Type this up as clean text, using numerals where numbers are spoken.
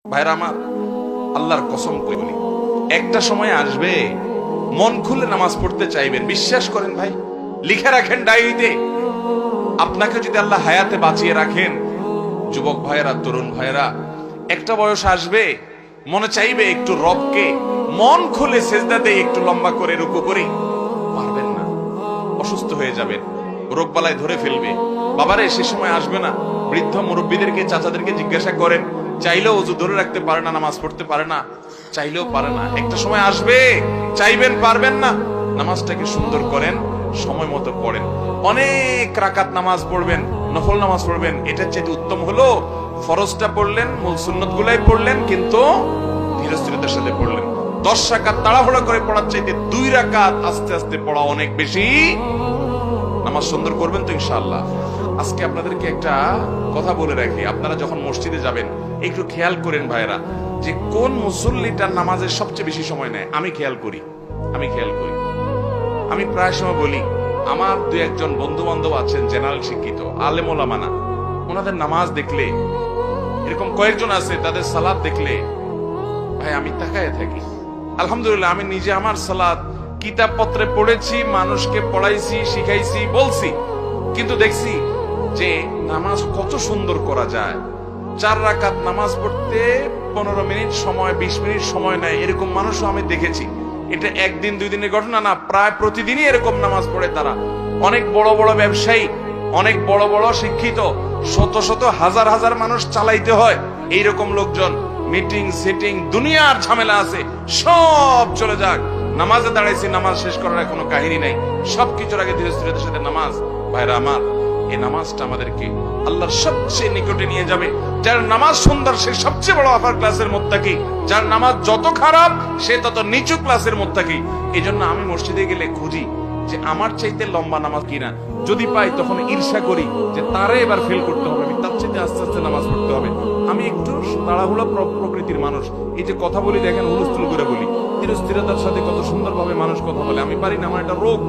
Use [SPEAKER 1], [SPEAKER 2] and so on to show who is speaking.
[SPEAKER 1] ভাইরা আমার, আল্লাহর কসম করে বলি, একটা সময় আসবে মন খুলে নামাজ পড়তে চাইবেন। বিশ্বাস করেন ভাই, লিখে রাখেন ডায়েরিতে। আপনাকে যদি আল্লাহ হায়াতে বাঁচিয়ে রাখেন, যুবক ভাইয়েরা, তরুণ ভাইয়েরা, একটা বয়স আসবে মনে চাইবে একটু রবকে মন খুলে সেজদা দিয়ে একটু লম্বা করে রুকু করি, পারবেন না, অসুস্থ হয়ে যাবেন, রোগবালায় ধরে ফেলবে। বাবারে, সে সময় আসবে না? বৃদ্ধ মুরব্বীদেরকে, চাচাদেরকে জিজ্ঞাসা করেন, চাইলেও ওযু ধরে রাখতে পারে না, নামাজ পড়তে পারে না, চাইলেও পারে না। একটা সময় আসবে চাইবেন, পারবেন না। নামাজটাকে সুন্দর করেন, সময় মতো পড়েন, অনেক রাকাত নামাজ পড়বেন, নফল নামাজ পড়বেন। এটা চেয়ে উত্তম হলো ফরজটা পড়লেন, মূল সুন্নত গুলাই পড়লেন, কিন্তু ধীরস্থিরতার সাথে পড়লেন। 10 রাকাত তাড়াহুড়া করে পড়ার চাইতে 2 রাকাত আস্তে আস্তে পড়া অনেক বেশি। নামাজ সুন্দর করবেন তো ইনশাআল্লাহ। আজকে আপনাদেরকে একটা কথা বলে রাখি, আপনারা যখন মসজিদে যাবেন একটু খেয়াল করেন ভাইরা, যে কোন মুসল্লিটার নামাজের সবচেয়ে বেশি সময় নেয়। আমি খেয়াল করি, আমি প্রায় সময় বলি, আমার 2-1 বন্ধু বান্ধব আছেন জেনারেল শিক্ষিত, আলেম ওলামা না, ওনাদের নামাজ দেখলে, এরকম কয়েকজন আছে, তাদের সালাত দেখলে ভাই আমি তাকায় থাকি। আলহামদুলিল্লাহ, আমি নিজে আমার সালাত কিতাব পত্রে পড়েছি, মানুষকে পড়াইছি, শিখাইছি, বলছি, কিন্তু দেখছি যে নামাজ কত সুন্দর করা যায়। 4 রাকাত নামাজ পড়তে 15 মিনিট সময়, 20 মিনিট সময় নেয়, এরকম মানুষও আমি দেখেছি। এটা 1 দিন 2 দিনের ঘটনা না, প্রায় প্রতিদিনই এরকম নামাজ পড়ে তারা। অনেক বড় বড় ব্যবসায়ী, অনেক বড় বড় শিক্ষিত, শত শত হাজার হাজার মানুষ চালাইতে হয়, এইরকম লোকজন মিটিং সিটিং দুনিয়ার ঝামেলা আছে, সব চলে যাক, নামাজে দাঁড়াইছি, নামাজ শেষ করার কোনো কাহিনী নাই, সবকিছুর আগে ধীরস্থিরতার সাথে নামাজ। ভাইরা আমার, এই নামাজটা আমাদেরকে আল্লাহর সবচেয়ে নিকটে নিয়ে যাবে। যার নামাজ সুন্দর সে সবচেয়ে বড় আপার ক্লাসের মুত্তাকি, যার নামাজ যত খারাপ সে তত নিচু ক্লাসের মুত্তাকি। এই জন্য আমি মসজিদে গেলে খুঁজি যে আমার চাইতে লম্বা নামাজ কিনা, যদি পাই তখন ঈর্ষা করি যে তারে এবার ফেল করতে হবে, আমি তার চাইতে আস্তে আস্তে নামাজ পড়তে হবে। আমি একটু তাড়াহুড়া প্রকৃতির মানুষ, এই যে কথা বলি দেখেন হুলস্থুল করে বলি, ধীরস্থিরতার সাথে কত সুন্দরভাবে মানুষ কথা বলে, আমি পারি না, আমার একটা রোগ।